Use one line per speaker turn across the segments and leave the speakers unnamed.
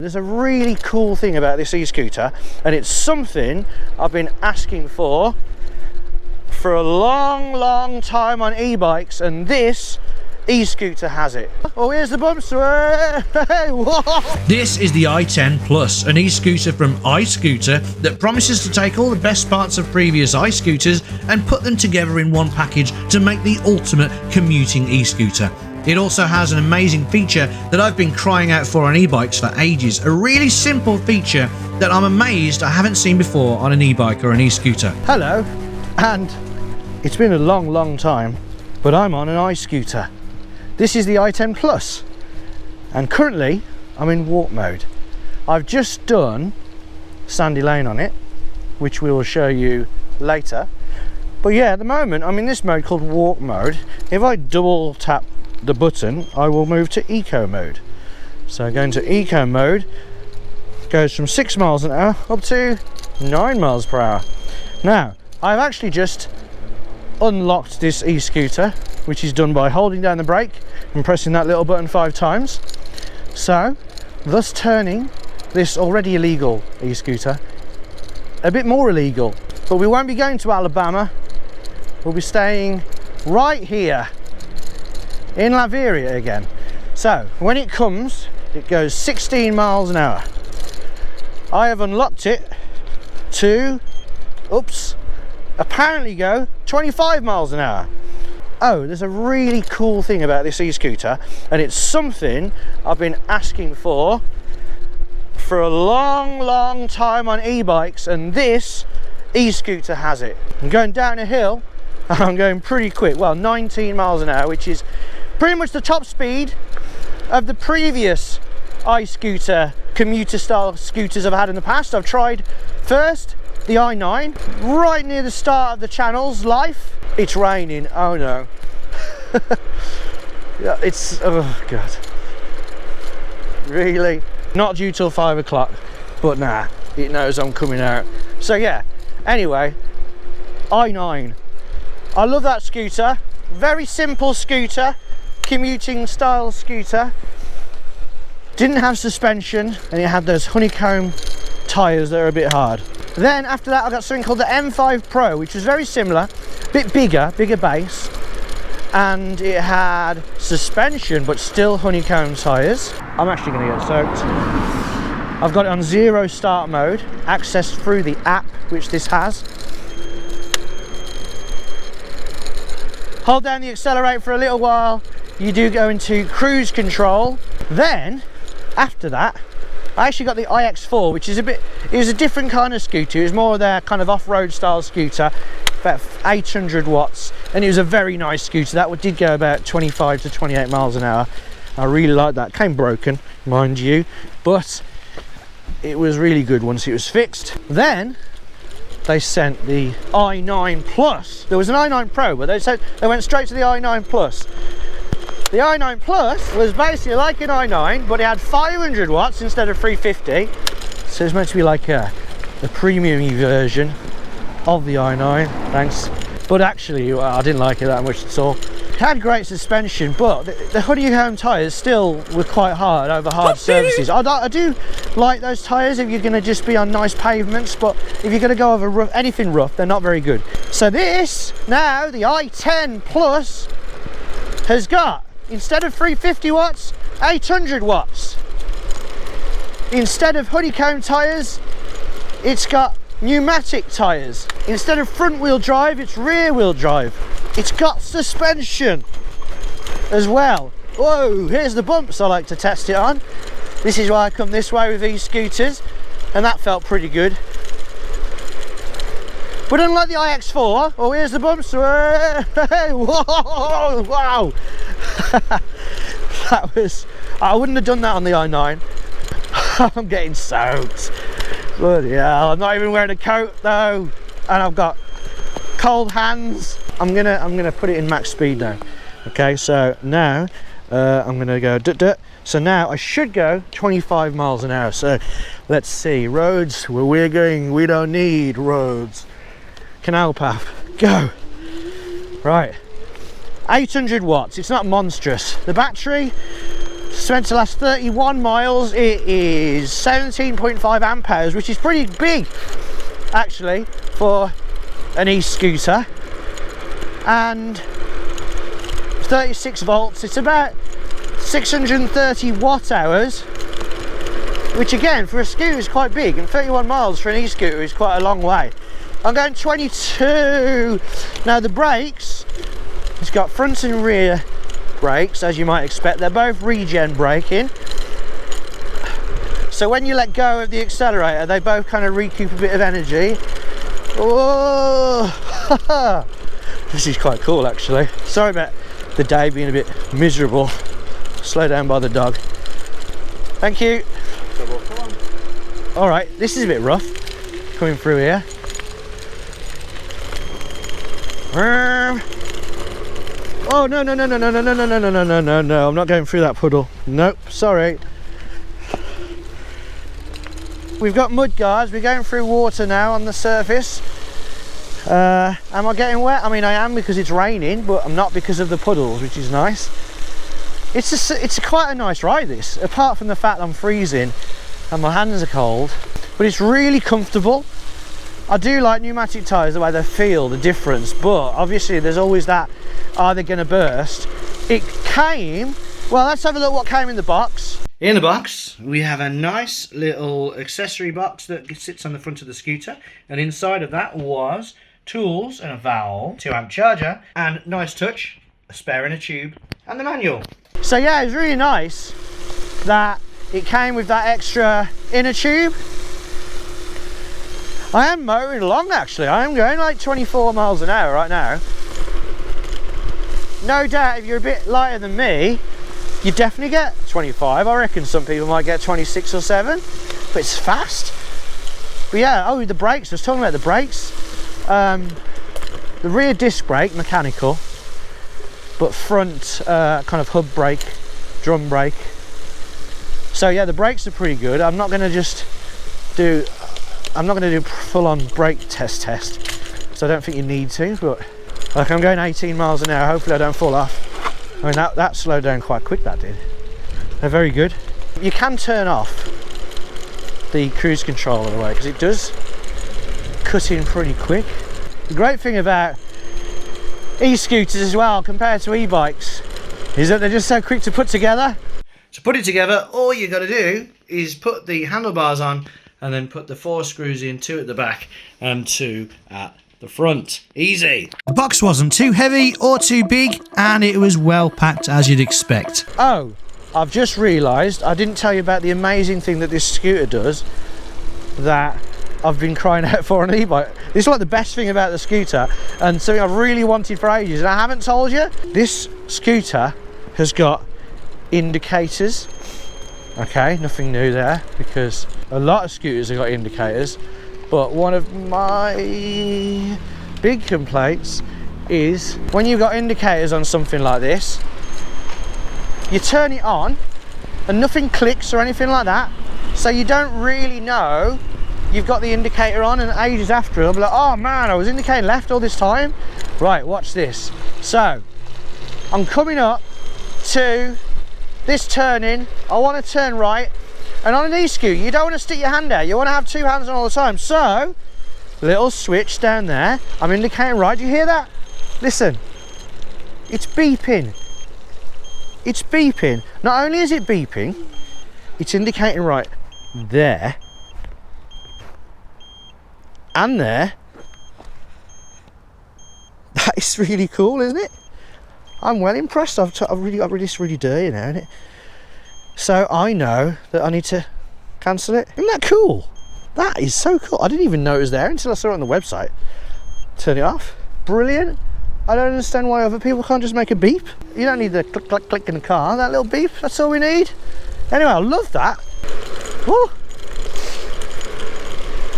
There's a really cool thing about this e-scooter, and it's something I've been asking for a long time on e-bikes, and this e-scooter has it. Oh, here's the bumps.
This is the i10 Plus, an e-scooter from iScooter that promises to take all the best parts of previous iScooters and put them together in one package to make the ultimate commuting e-scooter. It also has an amazing feature that I've been crying out for on e-bikes for ages, a really simple feature that I'm amazed I haven't seen before on an e-bike or an e-scooter.
Hello, and it's been a long time, but I'm on an iScooter. This is the i10 Plus, and currently I'm in walk mode. I've just done Sandy Lane on it, which we will show you later. But yeah, at the moment I'm in this mode called walk mode. If I double tap the button, I will move to eco mode. So going to eco mode goes from 6 miles an hour up to 9 miles per hour. Now, I've actually just unlocked this e-scooter, which is done by holding down the brake and pressing that little button 5 times. So, thus turning this already illegal e-scooter a bit more illegal. But we won't be going to Alabama. We'll be staying right here in Laveria again. So when it comes, it goes 16 miles an hour. I have unlocked it to, apparently go 25 miles an hour. Oh, there's a really cool thing about this e-scooter, and it's something I've been asking for a long time on e-bikes, and this e-scooter has it. I'm going down a hill and I'm going pretty quick, well 19 miles an hour, which is pretty much the top speed of the previous iScooter commuter style scooters I've had in the past. I've tried first the i9 right near the start of the channel's life. It's raining, oh no. Yeah, it's, oh god, really? Not due till 5 o'clock, but nah, it knows I'm coming out. So yeah, anyway, i9, I love that scooter. Very simple scooter, commuting style scooter. Didn't have suspension, and it had those honeycomb tyres that are a bit hard. Then after that I got something called the M5 Pro, which was very similar, a bit bigger base, and it had suspension but still honeycomb tyres. I'm actually going to get soaked. I've got it on 0 start mode, accessed through the app which this has. Hold down the accelerator for a little while, you do go into cruise control. Then after that I actually got the iX4, which is it was a different kind of scooter. It was more of their kind of off-road style scooter, about 800 watts, and it was a very nice scooter. That did go about 25 to 28 miles an hour. I really liked that. Came broken, mind you, but it was really good once it was fixed. Then they sent the i9 Plus. There was an i9 Pro, but they went straight to the i9 Plus. The i9 Plus was basically like an i9, but it had 500 watts instead of 350. So it's meant to be like a premium version of the i9, thanks. But actually, I didn't like it that much at all. It had great suspension, but the honeycomb tyres still were quite hard over hard surfaces. I do like those tyres if you're going to just be on nice pavements, but if you're going to go over anything rough, they're not very good. So this, now, the i10 Plus, has got, instead of 350 watts, 800 watts. Instead of honeycomb tyres, it's got pneumatic tyres. Instead of front wheel drive, it's rear wheel drive. It's got suspension as well. Whoa, here's the bumps I like to test it on. This is why I come this way with these scooters, and that felt pretty good. But unlike the iX4, oh, here's the bumps. Whoa, wow. That was, I wouldn't have done that on the i9. I'm getting soaked. Bloody hell, I'm not even wearing a coat though, and I've got cold hands. I'm gonna put it in max speed now. Okay, so now I'm gonna go so now I should go 25 miles an hour. So let's see, roads where we're going, we don't need roads. Canal path, go. Right, 800 watts, it's not monstrous. The battery, It's meant to last 31 miles. It is 17.5 amp hours, which is pretty big actually for an e-scooter, and 36 volts. It's about 630 watt hours, which again for a scooter is quite big, and 31 miles for an e-scooter is quite a long way. I'm going 22. Now the brakes, it's got front and rear brakes, as you might expect. They're both regen braking, so when you let go of the accelerator they both kind of recoup a bit of energy. Oh, this is quite cool actually. Sorry about the day being a bit miserable. Slow down by the dog. Thank you. All right, this is a bit rough coming through here. Oh no, no, no, no, no, no, no, no, no, no, no, no, no, I'm not going through that puddle. Nope, sorry. We've got mud guards, we're going through water now on the surface. Am I getting wet? I mean I am, because it's raining, but I'm not because of the puddles, which is nice. It's quite a nice ride this, apart from the fact I'm freezing and my hands are cold, but it's really comfortable. I do like pneumatic tyres, the way they feel, the difference, but obviously there's always that, are they going to burst? It came, well let's have a look what came in the box. In the box we have a nice little accessory box that sits on the front of the scooter, and inside of that was tools and a valve, 2-amp charger, and nice touch, a spare in a tube, and the manual. So yeah, it was really nice that it came with that extra inner tube. I am motoring along actually, I am going like 24 miles an hour right now. No doubt if you're a bit lighter than me, you definitely get 25. I reckon some people might get 26 or 7, but it's fast. But yeah, oh the brakes, I was talking about the brakes. The rear disc brake, mechanical, but front kind of hub brake, drum brake. So yeah, the brakes are pretty good. I'm not going to do full-on brake test, so I don't think you need to, but like I'm going 18 miles an hour, hopefully I don't fall off. I mean that slowed down quite quick, that did. They're very good. You can turn off the cruise control of the way, because it does cut in pretty quick. The great thing about e-scooters as well compared to e-bikes is that they're just so quick to put together. To put it together, all you got to do is put the handlebars on and then put the 4 screws in, 2 at the back and 2 at the front. Easy.
The box wasn't too heavy or too big, and it was well packed as you'd expect.
Oh, I've just realised I didn't tell you about the amazing thing that this scooter does that I've been crying out for on an e-bike. This is like the best thing about the scooter, and something I've really wanted for ages and I haven't told you. This scooter has got indicators. Okay, nothing new there, because a lot of scooters have got indicators, but one of my big complaints is when you've got indicators on something like this, you turn it on and nothing clicks or anything like that, so you don't really know you've got the indicator on, and ages after it'll be like, oh man, I was indicating left all this time. Right, watch this. So I'm coming up to this turning, I want to turn right, and on an e-scooter you don't want to stick your hand out, you want to have 2 hands on all the time. So little switch down there, I'm indicating right. Do you hear that? Listen, it's beeping. It's beeping. Not only is it beeping, it's indicating right there and there. That is really cool, isn't it? I'm well impressed. I've really got this really dirty now, isn't it? So I know that I need to cancel it. Isn't that cool? That is so cool. I didn't even know it was there until I saw it on the website. Turn it off. Brilliant. I don't understand why other people can't just make a beep. You don't need the click, click, click in the car. That little beep, that's all we need. Anyway, I love that. Woo.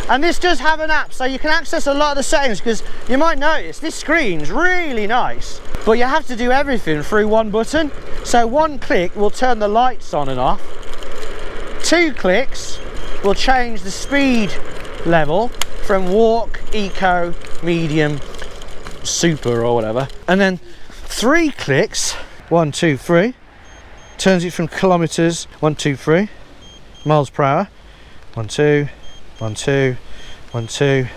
And this does have an app, so you can access a lot of the settings, because you might notice this screen's really nice, but you have to do everything through one button. So 1 click will turn the lights on and off. 2 clicks will change the speed level from walk, eco, medium, super or whatever. And then 3 clicks, 1, 2, 3, turns it from kilometers, 1, 2, 3 miles per hour, 1, 2, 1, 2, 1, 2, and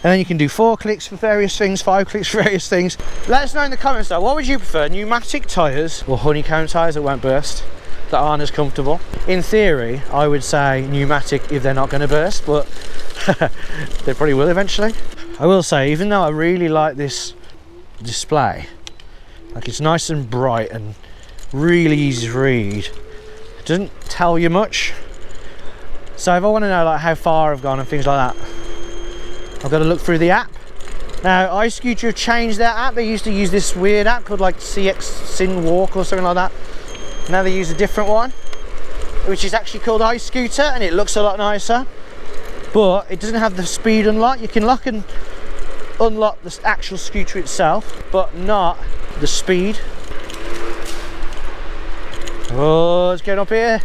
then you can do 4 clicks for various things, 5 clicks for various things. Let us know in the comments though, what would you prefer, pneumatic tyres or honeycomb tyres that won't burst, that aren't as comfortable? In theory, I would say pneumatic if they're not going to burst, but they probably will eventually. I will say, even though I really like this display, like it's nice and bright and really easy to read, it doesn't tell you much. So if I want to know like how far I've gone and things like that, I've got to look through the app. Now iScooter have changed their app. They used to use this weird app called like CX Sin Walk or something like that. Now they use a different one, which is actually called iScooter, and it looks a lot nicer, but it doesn't have the speed unlock. You can lock and unlock the actual scooter itself, but not the speed. Oh, it's getting up here.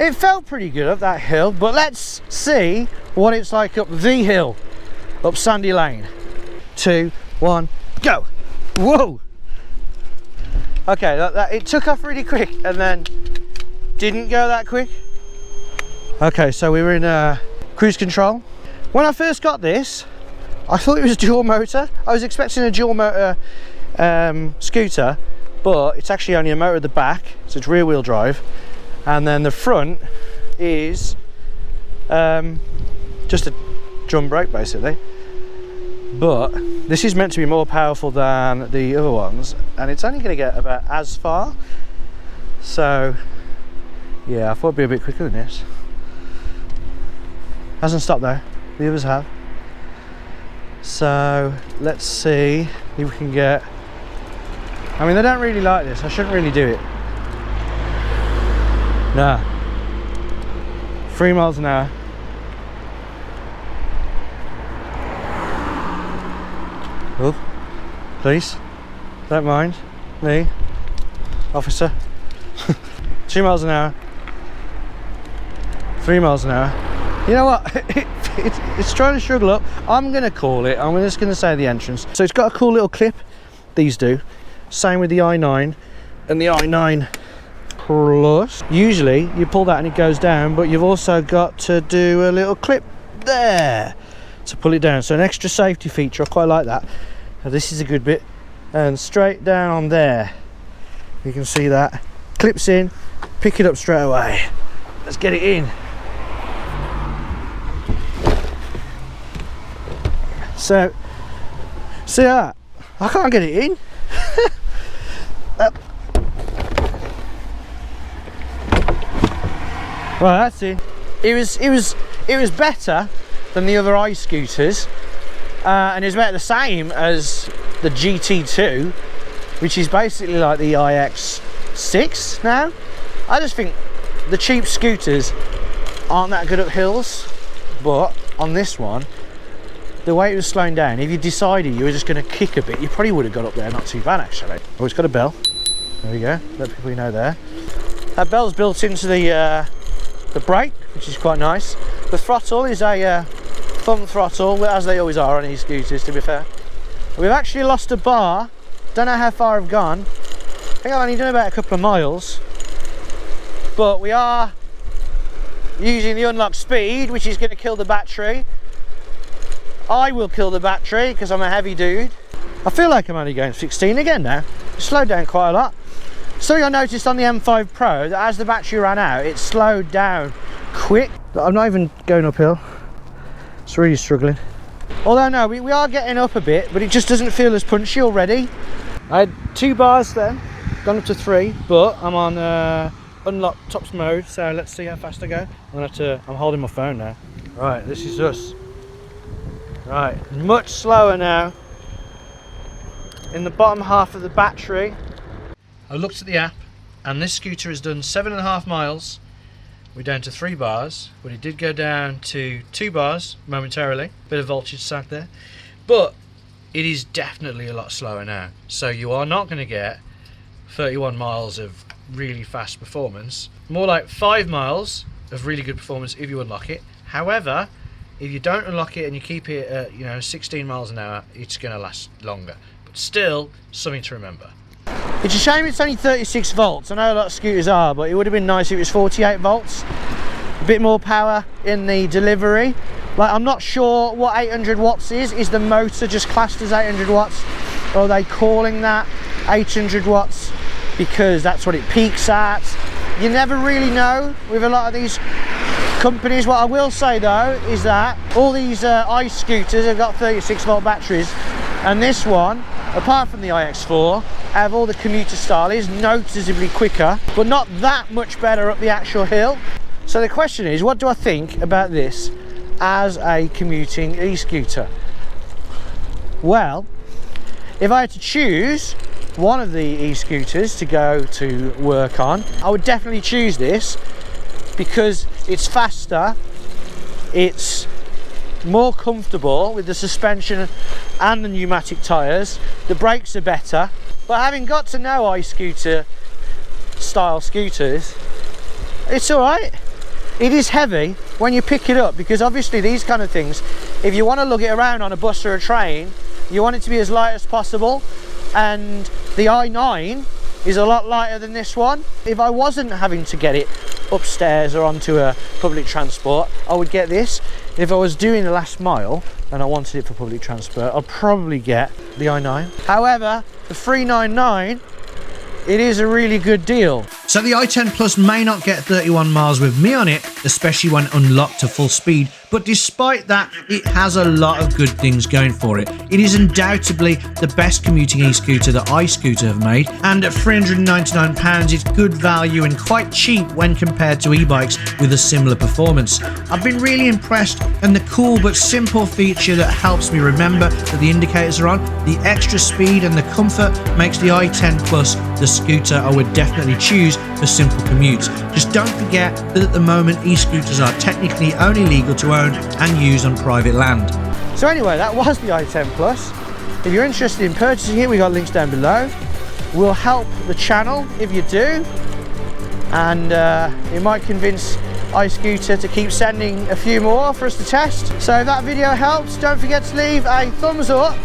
It felt pretty good up that hill, but let's see what it's like up the hill, up Sandy Lane. 2, 1, go. Whoa. Okay, it took off really quick and then didn't go that quick. Okay, so we were in cruise control. When I first got this, I thought it was dual motor. I was expecting a dual motor scooter, but it's actually only a motor at the back, so it's rear wheel drive. And then the front is just a drum brake basically, but this is meant to be more powerful than the other ones, and it's only going to get about as far. So yeah, I thought it'd be a bit quicker than this. Hasn't stopped though, the others have. So let's see if we can get, I mean they don't really like this, I shouldn't really do it. Nah, 3 miles an hour. Oh, please, don't mind me, officer. 2 miles an hour, 3 miles an hour. You know what, it's trying to struggle up. I'm going to call it, I'm just going to say the entrance. So it's got a cool little clip, these do. Same with the i9 and the i9 Plus. Usually you pull that and it goes down, but you've also got to do a little clip there to pull it down. So an extra safety feature, I quite like that. Now this is a good bit. And straight down on there, you can see that. Clips in, pick it up straight away. Let's get it in. So, see that? I can't get it in. Right, that's it. It was better than the other iScooters, and it was about the same as the GT2, which is basically like the iX6 now. I just think the cheap scooters aren't that good up hills, but on this one, the way it was slowing down, if you decided you were just going to kick a bit, you probably would have got up there not too bad actually. Oh, it's got a bell. There we go. Let people know there. That bell's built into the brake, which is quite nice. The throttle is a thumb throttle, as they always are on e-scooters, to be fair. We've actually lost a bar. Don't know how far I've gone. I think I've only done about a couple of miles, but we are using the unlock speed, which is going to kill the battery. I will kill the battery because I'm a heavy dude. I feel like I'm only going 16 again now. It slowed down quite a lot. Something I noticed on the M5 Pro, that as the battery ran out, it slowed down quick. I'm not even going uphill. It's really struggling. Although no, we are getting up a bit, but it just doesn't feel as punchy already. I had 2 bars then, gone up to 3, but I'm on unlock tops mode, so let's see how fast I go. I'm holding my phone now. Right, this is us. Right, much slower now. In the bottom half of the battery. I looked at the app, and this scooter has done 7.5 miles. We're down to 3 bars, but it did go down to 2 bars momentarily. Bit of voltage sag there, but it is definitely a lot slower now. So you are not going to get 31 miles of really fast performance. More like 5 miles of really good performance if you unlock it. However, if you don't unlock it and you keep it at 16 miles an hour, it's going to last longer. But still, something to remember. It's a shame it's only 36 volts. I know a lot of scooters are, but it would have been nice if it was 48 volts. A bit more power in the delivery. Like, I'm not sure what 800 watts is. Is the motor just classed as 800 watts? Or are they calling that 800 watts because that's what it peaks at? You never really know with a lot of these companies. What I will say though is that all these iScooters have got 36 volt batteries, and this one, apart from the iX4, have all the commuter style, is noticeably quicker, but not that much better up the actual hill. So the question is, what do I think about this as a commuting e-scooter? Well, if I had to choose one of the e-scooters to go to work on, I would definitely choose this because it's faster, it's more comfortable with the suspension and the pneumatic tyres, the brakes are better. But having got to know iScooter style scooters, it's alright. It is heavy when you pick it up, because obviously these kind of things, if you want to lug it around on a bus or a train, you want it to be as light as possible, and the i9 is a lot lighter than this one. If I wasn't having to get it upstairs or onto a public transport, I would get this. If I was doing the last mile and I wanted it for public transport, I'd probably get the i9. However, the 399, it is a really good deal.
So the i10 Plus may not get 31 miles with me on it, especially when unlocked to full speed, but despite that, it has a lot of good things going for it. It is undoubtedly the best commuting e-scooter that iScooter have made, and at £399 it's good value and quite cheap when compared to e-bikes with a similar performance. I've been really impressed, and the cool but simple feature that helps me remember that the indicators are on, the extra speed and the comfort makes the i10 Plus the scooter I would definitely choose for simple commutes. Just don't forget that at the moment e-scooters are technically only legal to own and use on private land.
So anyway, that was the i10 Plus. If you're interested in purchasing it, we got links down below. We'll help the channel if you do, and it might convince iScooter to keep sending a few more for us to test. So if that video helped, don't forget to leave a thumbs up,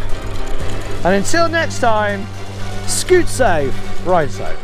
and until next time, scoot safe, ride safe.